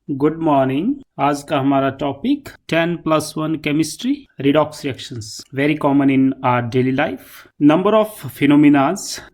Good morning. आज का हमारा topic 10+1 chemistry, redox reactions, very common in our daily life. Number of phenomena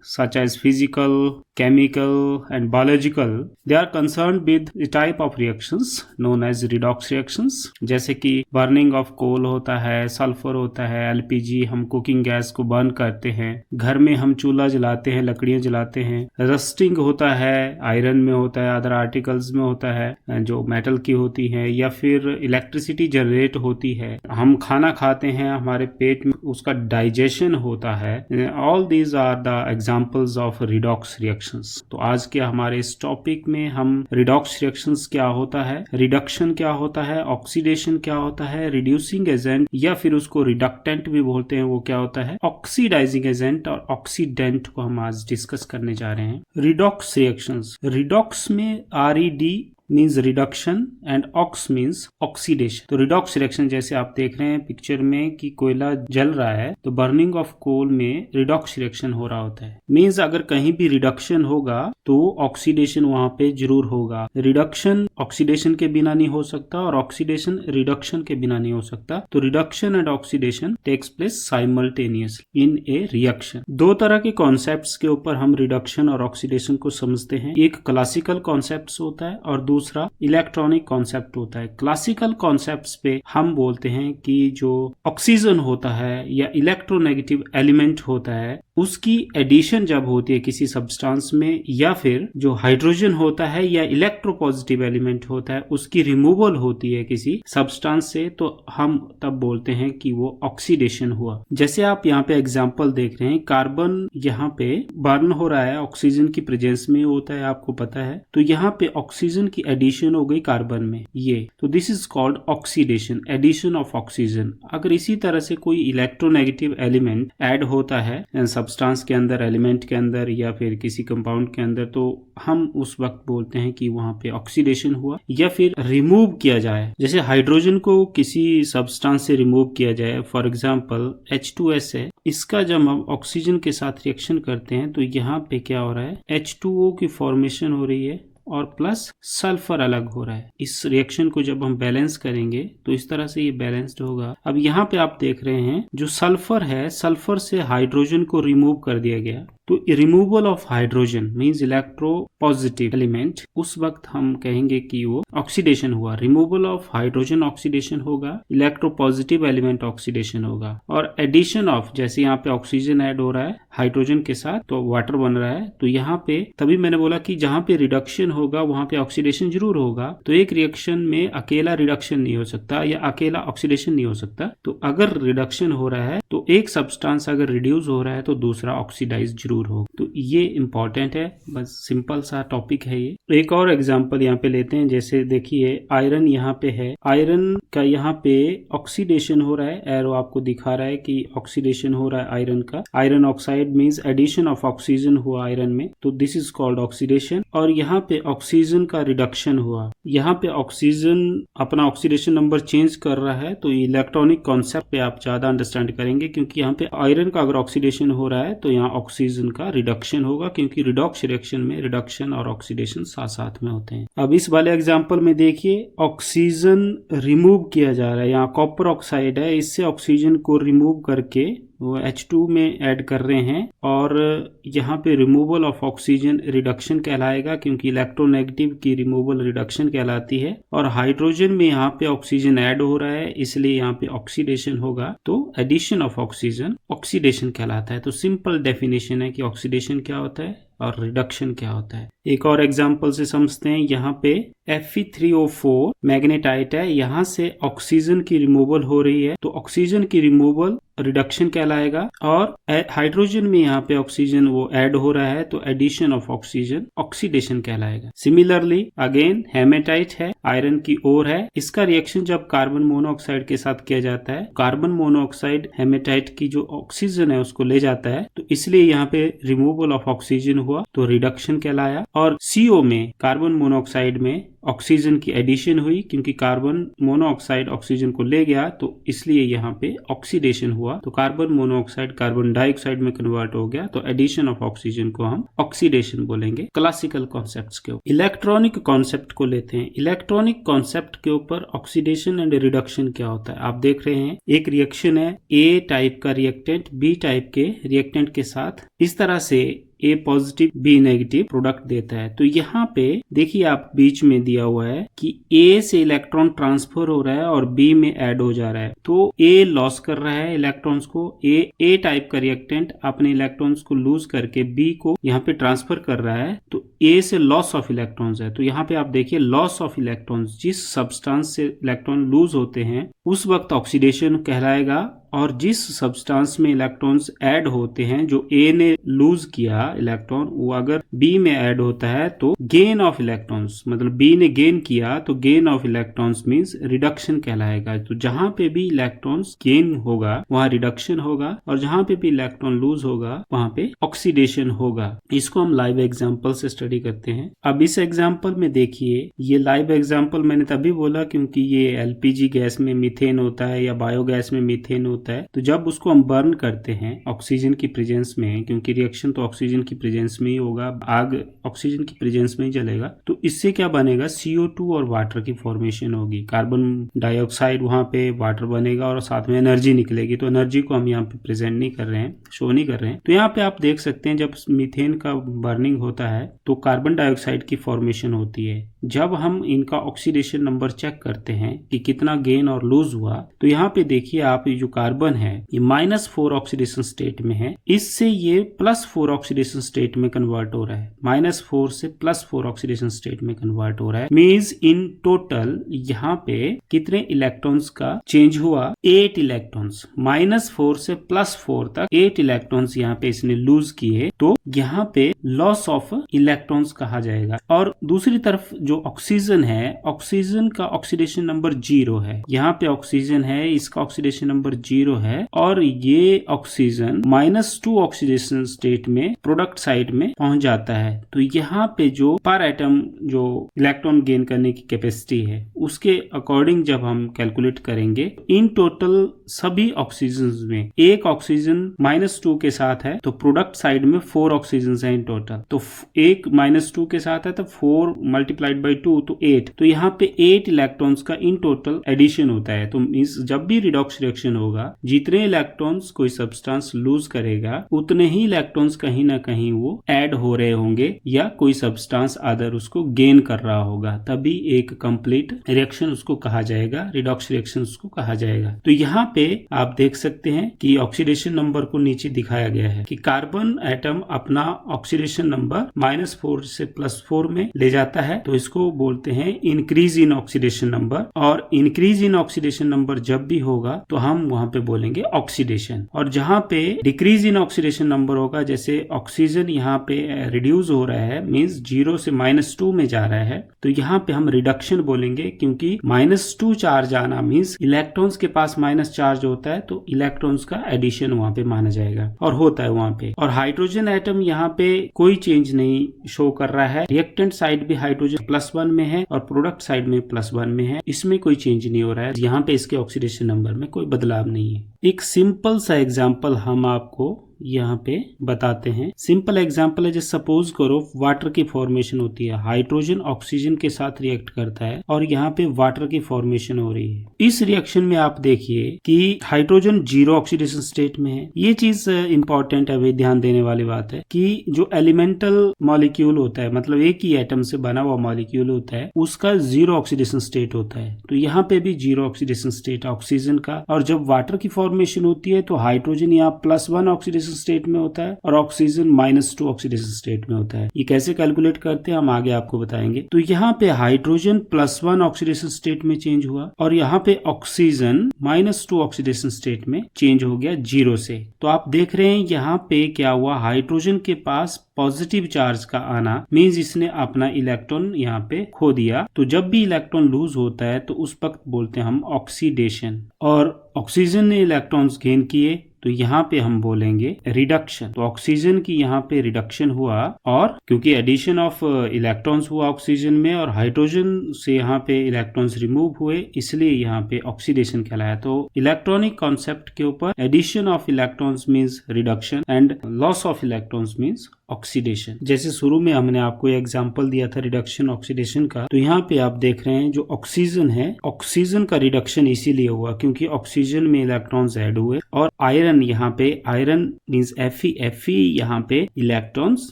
such as physical, chemical and biological, they are concerned with the type of reactions known as redox reactions। जैसे कि burning of coal होता है, sulphur होता है, LPG, हम cooking gas को burn करते हैं, घर में हम चूल्हा जलाते हैं, लकड़ियां जलाते हैं, रस्टिंग होता है, आयरन में होता है, अदर आर्टिकल्स में होता है जो मेटल की होती है, या फिर इलेक्ट्रिसिटी जनरेट होती है, हम खाना खाते हैं, हमारे पेट में उसका डाइजेशन होता है। All these are the examples of redox reactions। तो आज के हमारे इस टॉपिक में हम redox reactions क्या होता है, रिडक्शन क्या होता है, ऑक्सीडेशन क्या होता है, रिड्यूसिंग एजेंट या फिर उसको रिडक्टेंट भी बोलते हैं, वो क्या होता है, ऑक्सीडाइजिंग एजेंट और ऑक्सीडेंट को हम आज डिस्कस करने जा रहे हैं। रिडॉक्स रिएक्शंस, रिडॉक्स में RED means reduction and ox means oxidation. तो रिडॉक्स रिएक्शन जैसे आप देख रहे हैं पिक्चर में कि कोयला जल रहा है, तो बर्निंग ऑफ कोल में रिडॉक्स रिएक्शन हो रहा होता है। मीन्स अगर कहीं भी रिडक्शन होगा तो ऑक्सीडेशन वहां पे जरूर होगा। रिडक्शन ऑक्सीडेशन के बिना नहीं हो सकता और ऑक्सीडेशन रिडक्शन के बिना नहीं हो सकता। तो reduction and oxidation takes place simultaneously in a reaction. दो तरह के कॉन्सेप्ट्स के ऊपर हम रिडक्शन और ऑक्सीडेशन को समझते हैं। एक क्लासिकल कॉन्सेप्ट होता है और दूसरा इलेक्ट्रॉनिक कॉन्सेप्ट होता है। क्लासिकल कॉन्सेप्ट्स पे हम बोलते हैं कि जो ऑक्सीजन होता है या इलेक्ट्रोनेगेटिव एलिमेंट होता है, उसकी एडिशन जब होती है किसी सब्सटेंस में, या फिर जो हाइड्रोजन होता है या इलेक्ट्रोपॉजिटिव एलिमेंट होता है उसकी रिमूवल होती है किसी सब्सटेंस से, तो हम तब बोलते हैं कि वो ऑक्सीडेशन हुआ। जैसे आप यहाँ पे एग्जांपल देख रहे हैं, कार्बन यहाँ पे बर्न हो रहा है, ऑक्सीजन की प्रेजेंस में होता है, आपको पता है। तो यहाँ पे ऑक्सीजन की एडिशन हो गई कार्बन में, ये तो this is called oxidation, addition of oxygen. अगर इसी तरह से कोई इलेक्ट्रोनेगेटिव एलिमेंट ऐड होता है सब्सटेंस के अंदर, एलिमेंट के अंदर या फिर किसी कंपाउंड के अंदर, तो हम उस वक्त बोलते हैं कि वहां पे ऑक्सीडेशन हुआ। या फिर रिमूव किया जाए, जैसे हाइड्रोजन को किसी सब्सटेंस से रिमूव किया जाए, फॉर एग्जांपल H2S है, इसका जब हम ऑक्सीजन के साथ रिएक्शन करते हैं तो यहाँ पे क्या हो रहा है, H2O की फॉर्मेशन हो रही है और प्लस सल्फर अलग हो रहा है। इस रिएक्शन को जब हम बैलेंस करेंगे तो इस तरह से ये बैलेंस्ड होगा। अब यहाँ पे आप देख रहे हैं जो सल्फर है, सल्फर से हाइड्रोजन को रिमूव कर दिया गया, तो removal of hydrogen means electro positive element, उस वक्त हम कहेंगे कि वो ऑक्सीडेशन हुआ। रिमूवल ऑफ हाइड्रोजन ऑक्सीडेशन होगा, इलेक्ट्रो पॉजिटिव एलिमेंट ऑक्सीडेशन होगा। और एडिशन ऑफ, जैसे यहाँ पे ऑक्सीजन ऐड हो रहा है हाइड्रोजन के साथ तो वाटर बन रहा है, तो यहाँ पे तभी मैंने बोला कि जहाँ पे रिडक्शन होगा वहां पे ऑक्सीडेशन जरूर होगा। तो एक रिएक्शन में अकेला रिडक्शन नहीं हो सकता या अकेला ऑक्सीडेशन नहीं हो सकता। तो अगर रिडक्शन हो रहा है तो एक सब्सटेंस अगर रिड्यूस हो रहा है तो दूसरा ऑक्सीडाइज जरूर हो। तो ये इंपॉर्टेंट है, बस सिंपल सा टॉपिक है ये। एक और एग्जांपल यहाँ पे लेते हैं, जैसे देखिए आयरन यहाँ पे है, आयरन का यहाँ पे ऑक्सीडेशन हो रहा है, एरो आपको दिखा रहा है कि ऑक्सीडेशन हो रहा है आयरन का। Iron oxide means addition of oxygen हुआ आयरन में, तो दिस इज कॉल्ड ऑक्सीडेशन। और यहाँ पे ऑक्सीजन का रिडक्शन हुआ, यहाँ पे ऑक्सीजन अपना ऑक्सीडेशन नंबर चेंज कर रहा है। तो इलेक्ट्रॉनिक कॉन्सेप्ट पे आप ज्यादा अंडरस्टैंड करेंगे, क्योंकि यहाँ पे आयरन का अगर ऑक्सीडेशन हो रहा है तो यहाँ ऑक्सीजन का रिडक्शन होगा, क्योंकि रिडॉक्स रिएक्शन में रिडक्शन और ऑक्सीडेशन साथ साथ में होते हैं। अब इस वाले एग्जांपल में देखिए ऑक्सीजन रिमूव किया जा रहा है, यहाँ कॉपर ऑक्साइड है, इससे ऑक्सीजन को रिमूव करके वो H2 में ऐड कर रहे हैं, और यहाँ पे रिमूवल ऑफ ऑक्सीजन रिडक्शन कहलाएगा, क्योंकि इलेक्ट्रोनेगेटिव की रिमूवल रिडक्शन कहलाती है। और हाइड्रोजन में यहाँ पे ऑक्सीजन ऐड हो रहा है, इसलिए यहाँ पे ऑक्सीडेशन होगा, तो एडिशन ऑफ ऑक्सीजन ऑक्सीडेशन कहलाता है। तो सिंपल डेफिनेशन है कि ऑक्सीडेशन क्या होता है और रिडक्शन क्या होता है। एक और एग्जांपल से समझते हैं, यहाँ पे Fe3O4 मैग्नेटाइट है, यहाँ से ऑक्सीजन की रिमूवल हो रही है, तो ऑक्सीजन की रिमूवल रिडक्शन कहलाएगा। और हाइड्रोजन में यहाँ पे ऑक्सीजन वो ऐड हो रहा है, तो एडिशन ऑफ ऑक्सीजन ऑक्सीडेशन कहलाएगा। सिमिलरली अगेन हेमेटाइट है, आयरन की ओर है, इसका रिएक्शन जब कार्बन मोनोऑक्साइड के साथ किया जाता है, कार्बन मोनोऑक्साइड हेमेटाइट की जो ऑक्सीजन है उसको ले जाता है, तो इसलिए यहाँ पे रिमूवल ऑफ ऑक्सीजन हुआ, तो रिडक्शन कहलाया। और CO में, कार्बन मोनोऑक्साइड में ऑक्सीजन की एडिशन हुई, क्योंकि कार्बन मोनोऑक्साइड ऑक्सीजन को ले गया तो इसलिए यहाँ पे ऑक्सीडेशन हुआ। तो कार्बन मोनोऑक्साइड कार्बन डाइऑक्साइड में कन्वर्ट हो गया, तो एडिशन ऑफ ऑक्सीजन को हम ऑक्सीडेशन बोलेंगे। क्लासिकल कॉन्सेप्ट्स के ऊपर इलेक्ट्रॉनिक कॉन्सेप्ट को लेते हैं। इलेक्ट्रॉनिक कॉन्सेप्ट के ऊपर ऑक्सीडेशन एंड रिडक्शन क्या होता है आप देख रहे हैं। एक रिएक्शन है, ए टाइप का रिएक्टेंट बी टाइप के रिएक्टेंट के साथ इस तरह से ए पॉजिटिव बी नेगेटिव प्रोडक्ट देता है। तो यहाँ पे देखिए आप बीच में दिया हुआ है कि ए से इलेक्ट्रॉन ट्रांसफर हो रहा है और बी में ऐड हो जा रहा है। तो ए लॉस कर रहा है इलेक्ट्रॉन्स को, ए टाइप का रिएक्टेंट अपने इलेक्ट्रॉन्स को लूज करके बी को यहाँ पे ट्रांसफर कर रहा है। तो ए से लॉस ऑफ इलेक्ट्रॉन्स है। तो यहाँ पे आप देखिए लॉस ऑफ इलेक्ट्रॉन्स, जिस सब्सटेंस से इलेक्ट्रॉन लूज होते हैं उस वक्त ऑक्सीडेशन कहलाएगा, और जिस सब्सटेंस में इलेक्ट्रॉन्स ऐड होते हैं जो ए ने लूज किया इलेक्ट्रॉन, वो अगर बी में ऐड होता है तो गेन ऑफ इलेक्ट्रॉन्स, मतलब बी ने गेन किया तो gain of electrons means reduction कहलाएगा। तो जहां पे भी इलेक्ट्रॉन्स गेन होगा वहां रिडक्शन होगा, और जहां पे भी इलेक्ट्रॉन लूज होगा वहां पे ऑक्सीडेशन होगा। इसको हम लाइव एग्जांपल से स्टडी करते हैं। अब इस एग्जांपल में देखिए, ये लाइव एग्जांपल मैंने तभी बोला क्योंकि ये एलपीजी गैस में मीथेन होता है या बायोगैस में मीथेन होता है। तो जब उसको हम बर्न करते हैं ऑक्सीजन की प्रेजेंस में, क्योंकि रिएक्शन तो ऑक्सीजन की प्रेजेंस में ही होगा, आग ऑक्सीजन की प्रेजेंस में ही जलेगा, तो इससे क्या बनेगा, CO2 और वाटर की फॉर्मेशन होगी। कार्बन डाइऑक्साइड वहां पे वाटर बनेगा और साथ में एनर्जी निकलेगी। तो एनर्जी को हम यहाँ पे प्रेजेंट नहीं कर रहे हैं, शो नहीं कर रहे हैं। तो यहाँ पे आप देख सकते हैं जब मीथेन का बर्निंग होता है तो कार्बन डाइऑक्साइड की फॉर्मेशन होती है। जब हम इनका ऑक्सीडेशन नंबर चेक करते हैं कि कितना गेन और लूज हुआ, तो यहाँ पे देखिए आप ये जो कार्बन है ये -4 ऑक्सीडेशन स्टेट में है, इससे ये +4 ऑक्सीडेशन स्टेट में कन्वर्ट हो रहा है। -4 से +4 ऑक्सीडेशन स्टेट में कन्वर्ट हो रहा है। मींस इन टोटल यहाँ पे कितने इलेक्ट्रॉन्स का चेंज हुआ, 8 इलेक्ट्रॉन्स। -4 से +4 तक 8 इलेक्ट्रॉन्स यहाँ पे इसने लूज किए, तो यहाँ पे लॉस ऑफ इलेक्ट्रॉन्स कहा जाएगा। और दूसरी तरफ जो ऑक्सीजन है, ऑक्सीजन का ऑक्सीडेशन नंबर 0 है। यहाँ पे ऑक्सीजन है, इसका ऑक्सीडेशन नंबर 0 है, और ये ऑक्सीजन -2 ऑक्सीडेशन स्टेट में प्रोडक्ट साइड में पहुंच जाता है। तो यहाँ पे जो पर एटम जो इलेक्ट्रॉन गेन करने की कैपेसिटी है उसके अकॉर्डिंग जब हम कैलकुलेट करेंगे, इन टोटल सभी ऑक्सीजन में एक ऑक्सीजन -2 के साथ है तो प्रोडक्ट साइड में 4 ऑक्सीजन है इन टोटल। तो एक -2 के साथ है तो 4 मल्टीप्लाइड बाई 2 तो 8। तो यहाँ पे 8 इलेक्ट्रॉन्स का इन टोटल एडिशन होता है। तो मींस जब भी रिडॉक्स रिएक्शन होगा, जितने इलेक्ट्रॉन्स कोई सब्सटेंस लूज करेगा उतने ही इलेक्ट्रॉन्स कहीं ना कहीं वो ऐड हो रहे होंगे या कोई सब्सटेंस अदर उसको गेन कर रहा होगा, तभी एक कंप्लीट रिएक्शन उसको कहा जाएगा, रिडॉक्स रिएक्शन उसको कहा जाएगा। तो यहाँ पे आप देख सकते हैं कि ऑक्सीडेशन नंबर को नीचे दिखाया गया है कि कार्बन एटम अपना ऑक्सीडेशन नंबर -4 से +4 में ले जाता है, तो इसको बोलते हैं इंक्रीज इन ऑक्सीडेशन नंबर। और इंक्रीज इन ऑक्सीडेशन नंबर जब भी होगा तो हम वहां पे बोलेंगे ऑक्सीडेशन। और जहां पे डिक्रीज इन ऑक्सीडेशन नंबर होगा, जैसे ऑक्सीजन यहाँ पे रिड्यूस हो रहा है, मींस 0 से -2 में जा रहा है, तो यहाँ पे हम रिडक्शन बोलेंगे, क्योंकि -2 चार्ज आना मींस इलेक्ट्रॉन्स के पास माइनस चार्ज होता है, तो इलेक्ट्रॉन्स का एडिशन वहां पे माना जाएगा और होता है वहां पे। और हाइड्रोजन एटम यहाँ पे कोई चेंज नहीं शो कर रहा है। रिएक्टेंट साइड भी हाइड्रोजन +1 में है और प्रोडक्ट साइड में +1 में है, इसमें कोई चेंज नहीं हो रहा है। यहाँ पे इसके ऑक्सीडेशन नंबर में कोई बदलाव नहीं है। एक सिंपल सा एग्जांपल हम आपको यहाँ पे बताते हैं। सिंपल एग्जांपल है, जैसे सपोज करो वाटर की फॉर्मेशन होती है, हाइड्रोजन ऑक्सीजन के साथ रिएक्ट करता है और यहाँ पे वाटर की फॉर्मेशन हो रही है। इस रिएक्शन में आप देखिए कि हाइड्रोजन 0 ऑक्सीडेशन स्टेट में है। ये चीज इंपॉर्टेंट है, वे ध्यान देने वाली बात है कि जो एलिमेंटल मॉलिक्यूल होता है, मतलब एक ही एटम से बना हुआ मॉलिक्यूल होता है, उसका 0 ऑक्सीडेशन स्टेट होता है। तो यहाँ पे भी 0 ऑक्सीडेशन स्टेट ऑक्सीजन का। और जब वाटर की फॉर्मेशन होती है तो हाइड्रोजन यहाँ +1 ऑक्सीडेशन स्टेट में होता है और ऑक्सीजन -2 ऑक्सीडेशन स्टेट में होता है। ये कैसे कैलकुलेट करते हैं हम आगे आपको बताएंगे। तो यहाँ पे हाइड्रोजन +1 ऑक्सीडेशन स्टेट में चेंज हुआ और यहाँ पे ऑक्सीजन -2 ऑक्सीडेशन स्टेट में चेंज हो गया 0 से। तो आप देख रहे हैं यहाँ पे क्या हुआ, हाइड्रोजन के पास पॉजिटिव चार्ज का आना मींस इसने अपना इलेक्ट्रॉन यहाँ पे खो दिया। तो जब भी इलेक्ट्रॉन लूज होता है तो उस वक्त बोलते हैं हम ऑक्सीडेशन। और ऑक्सीजन ने इलेक्ट्रॉन्स गेन किए तो यहाँ पे हम बोलेंगे रिडक्शन। तो ऑक्सीजन की यहाँ पे रिडक्शन हुआ, और क्योंकि एडिशन ऑफ इलेक्ट्रॉन्स हुआ ऑक्सीजन में और हाइड्रोजन से यहाँ पे इलेक्ट्रॉन्स रिमूव हुए, इसलिए यहाँ पे ऑक्सीडेशन कहलाया। तो इलेक्ट्रॉनिक कॉन्सेप्ट के ऊपर addition of electrons means reduction and loss of electrons means oxidation. जैसे शुरू में हमने आपको एग्जांपल दिया था रिडक्शन ऑक्सीडेशन का, तो यहाँ पे आप देख रहे हैं जो ऑक्सीजन है, ऑक्सीजन का रिडक्शन इसीलिए हुआ क्योंकि ऑक्सीजन में इलेक्ट्रॉन्स ऐड हुए, और आयरन यहाँ पे, आयरन मींस Fe यहाँ पे इलेक्ट्रॉन्स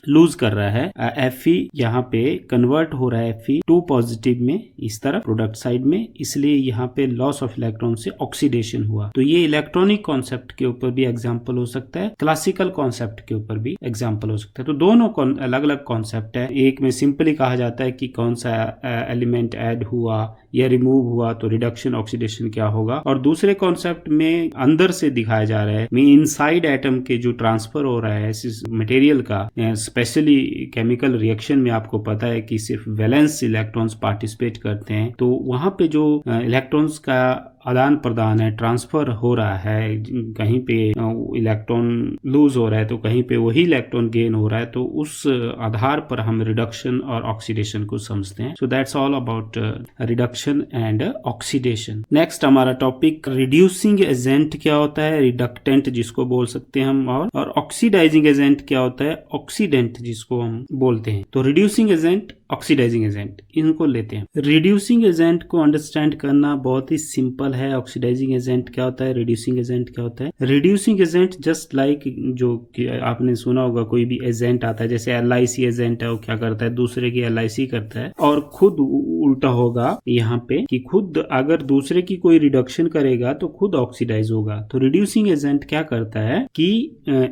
लूज कर रहा है, Fe यहाँ पे कन्वर्ट हो रहा है Fe2 पॉजिटिव में इस तरफ प्रोडक्ट साइड में, इसलिए यहाँ पे लॉस ऑफ इलेक्ट्रॉन से ऑक्सीडेशन हुआ। तो ये इलेक्ट्रॉनिक कॉन्सेप्ट के ऊपर भी एग्जाम्पल हो सकता है, क्लासिकल कॉन्सेप्ट के ऊपर भी एग्जाम्पल हो सकता है। तो दोनों अलग अलग कॉन्सेप्ट है। एक में सिंपली कहा जाता है कि कौन सा एलिमेंट ऐड हुआ या रिमूव हुआ तो रिडक्शन ऑक्सीडेशन क्या होगा, और दूसरे कॉन्सेप्ट में अंदर से दिखाया जा रहा है इनसाइड एटम के जो ट्रांसफर हो रहा है मटेरियल का, स्पेशली केमिकल रिएक्शन में आपको पता है कि सिर्फ वैलेंस इलेक्ट्रॉन्स पार्टिसिपेट करते हैं, तो वहां पे जो इलेक्ट्रॉन्स का आदान प्रदान है, ट्रांसफर हो रहा है, कहीं पे इलेक्ट्रॉन लूज हो रहा है तो कहीं पे वही इलेक्ट्रॉन गेन हो रहा है, तो उस आधार पर हम रिडक्शन और ऑक्सीडेशन को समझते हैं। So that's all about reduction and oxidation. Next हमारा टॉपिक रिड्यूसिंग एजेंट क्या होता है, रिडक्टेंट जिसको बोल सकते हैं हम, और ऑक्सीडाइजिंग एजेंट क्या होता है, ऑक्सीडेंट जिसको हम बोलते हैं। तो रिड्यूसिंग एजेंट, ऑक्सीडाइजिंग एजेंट, इनको लेते हैं। रिड्यूसिंग एजेंट को अंडरस्टैंड करना बहुत ही सिंपल है। ऑक्सीडाइजिंग एजेंट क्या होता है, रिड्यूसिंग एजेंट क्या होता है। रिड्यूसिंग एजेंट जस्ट लाइक जो कि आपने सुना होगा, कोई भी एजेंट आता है, जैसे LIC एजेंट है, वो क्या करता है, दूसरे की LIC करता है, और खुद उल्टा होगा यहाँ पे कि खुद अगर दूसरे की कोई रिडक्शन करेगा तो खुद ऑक्सीडाइज होगा। तो रिड्यूसिंग एजेंट क्या करता है कि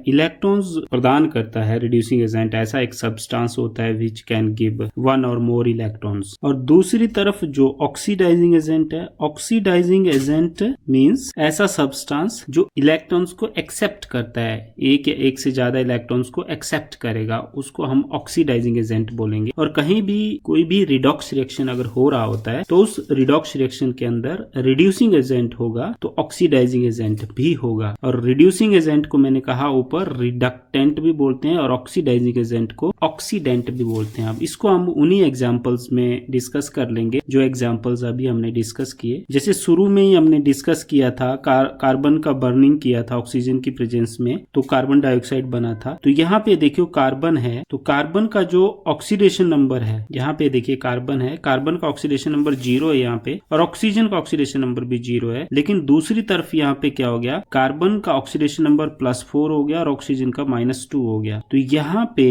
इलेक्ट्रॉन्स प्रदान करता है। रिड्यूसिंग एजेंट ऐसा एक सब्सटेंस होता है विच कैन गिव वन और मोर इलेक्ट्रॉन्स। और दूसरी तरफ जो ऑक्सीडाइजिंग एजेंट है, ऑक्सीडाइजिंग एजेंट मींस ऐसा सब्सटेंस जो इलेक्ट्रॉन्स को एक्सेप्ट करता है, एक या एक से ज्यादा इलेक्ट्रॉन्स को एक्सेप्ट करेगा, उसको हम ऑक्सीडाइजिंग एजेंट बोलेंगे। और कहीं भी कोई भी रिडॉक्स रिएक्शन अगर हो रहा होता है तो उस रिडॉक्स रिएक्शन के अंदर रिड्यूसिंग एजेंट होगा तो ऑक्सीडाइजिंग एजेंट भी होगा। और रिड्यूसिंग एजेंट को मैंने कहा ऊपर रिडक्टेंट भी बोलते हैं और ऑक्सीडाइजिंग एजेंट को ऑक्सीडेंट भी बोलते हैं। अब इसको हम उन्हीं एग्जांपल्स में डिस्कस कर लेंगे जो एग्जांपल्स अभी हमने डिस्कस किए। जैसे शुरू में ही हमने डिस्कस किया था, कार्बन का बर्निंग किया था ऑक्सीजन की प्रेजेंस में, तो कार्बन डाइऑक्साइड बना था। तो यहाँ पे देखियो कार्बन है, तो कार्बन का जो ऑक्सीडेशन नंबर है, यहाँ पे देखिए कार्बन है, कार्बन का ऑक्सीडेशन नंबर 0 है यहाँ पे, और ऑक्सीजन का ऑक्सीडेशन नंबर भी 0 है। लेकिन दूसरी तरफ यहाँ पे क्या हो गया, कार्बन का ऑक्सीडेशन नंबर +4 हो गया और ऑक्सीजन का -2 हो गया। तो यहाँ पे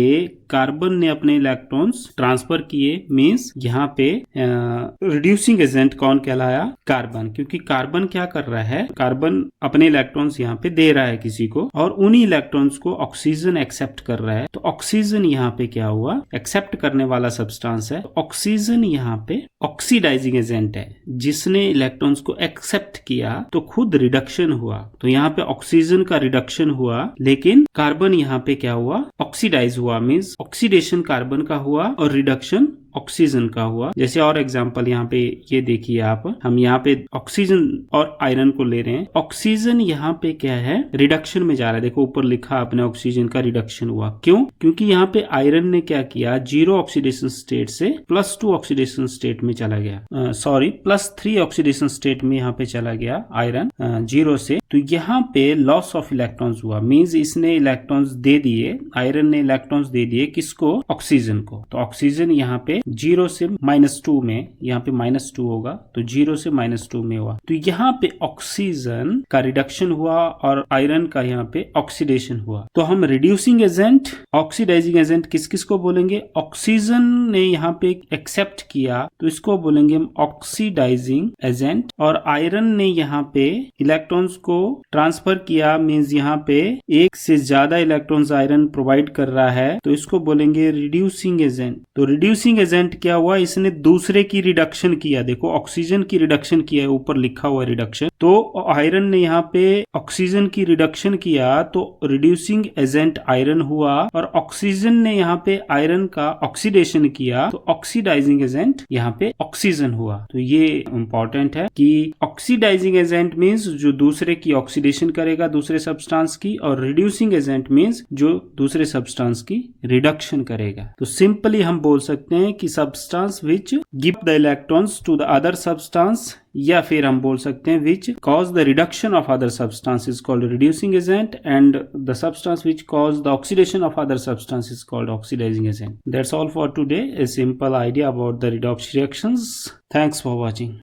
कार्बन ने अपने इलेक्ट्रॉन्स ट्रांसफर किए, मींस यहाँ पे रिड्यूसिंग एजेंट कौन कहलाया, कार्बन। क्योंकि कार्बन क्या कर रहा है, कार्बन अपने इलेक्ट्रॉन्स यहाँ पे दे रहा है किसी को, और उन्हीं इलेक्ट्रॉन्स को ऑक्सीजन एक्सेप्ट कर रहा है। तो ऑक्सीजन यहाँ पे क्या हुआ, एक्सेप्ट करने वाला सब्सटेंस है। ऑक्सीजन यहाँ पे ऑक्सीडाइजिंग एजेंट है, जिसने इलेक्ट्रॉन्स को एक्सेप्ट किया तो खुद रिडक्शन हुआ। तो यहाँ पे ऑक्सीजन का रिडक्शन हुआ, लेकिन कार्बन यहाँ पे क्या हुआ, ऑक्सीडाइज हुआ, मींस ऑक्सीडेशन कार्बन का हुआ और रिडक्शन ऑक्सीजन का हुआ। जैसे और एग्जांपल यहाँ पे ये देखिए आप, हम यहाँ पे ऑक्सीजन और आयरन को ले रहे हैं। ऑक्सीजन यहाँ पे क्या है, रिडक्शन में जा रहा है। देखो ऊपर लिखा आपने ऑक्सीजन का रिडक्शन हुआ, क्यों, क्योंकि यहाँ पे आयरन ने क्या किया, 0 ऑक्सीडेशन स्टेट से +2 ऑक्सीडेशन स्टेट में चला गया, सॉरी +3 ऑक्सीडेशन स्टेट में यहाँ पे चला गया आयरन 0 से। तो यहाँ पे लॉस ऑफ इलेक्ट्रॉन्स हुआ, मींस इसने इलेक्ट्रॉन्स दे दिए, आयरन ने इलेक्ट्रॉन्स दे दिए किसको, ऑक्सीजन को। तो ऑक्सीजन यहाँ पे 0 से -2 में, यहाँ पे -2 होगा, तो 0 से -2 में हुआ। तो यहाँ पे ऑक्सीजन का रिडक्शन हुआ और आयरन का यहाँ पे ऑक्सीडेशन हुआ। तो हम रिड्यूसिंग एजेंट, ऑक्सीडाइजिंग एजेंट किस किस को बोलेंगे, ऑक्सीजन ने यहाँ पे एक्सेप्ट किया तो इसको बोलेंगे हम ऑक्सीडाइजिंग एजेंट, और आयरन ने यहाँ पे इलेक्ट्रॉन्स को ट्रांसफर किया, मींस यहाँ पे एक से ज्यादा इलेक्ट्रॉन्स आयरन प्रोवाइड कर रहा है, तो इसको बोलेंगे रिड्यूसिंग एजेंट। तो रिड्यूसिंग एजेंट एजेंट क्या हुआ, इसने दूसरे की रिडक्शन किया। देखो ऑक्सीजन की रिडक्शन किया है, ऊपर लिखा हुआ है रिडक्शन। तो आयरन ने यहाँ पे ऑक्सीजन की रिडक्शन किया तो रिड्यूसिंग एजेंट आयरन हुआ, और ऑक्सीजन ने यहाँ पे आयरन का ऑक्सीडेशन किया तो ऑक्सीडाइजिंग एजेंट यहाँ पे ऑक्सीजन हुआ। तो ये इंपॉर्टेंट है कि ऑक्सीडाइजिंग एजेंट मीन्स जो दूसरे की ऑक्सीडेशन करेगा दूसरे सब्सटेंस की, और रिड्यूसिंग एजेंट मीन्स जो दूसरे सब्सटेंस की रिडक्शन करेगा। तो सिंपली हम बोल सकते हैं कि substance which give the electrons to the other substance, या फिर हम बोल सकते हैं which cause the reduction of other substance is called reducing agent, and the substance which cause the oxidation of other substance is called oxidising agent. That's all for today. A simple idea about the redox reactions. Thanks for watching.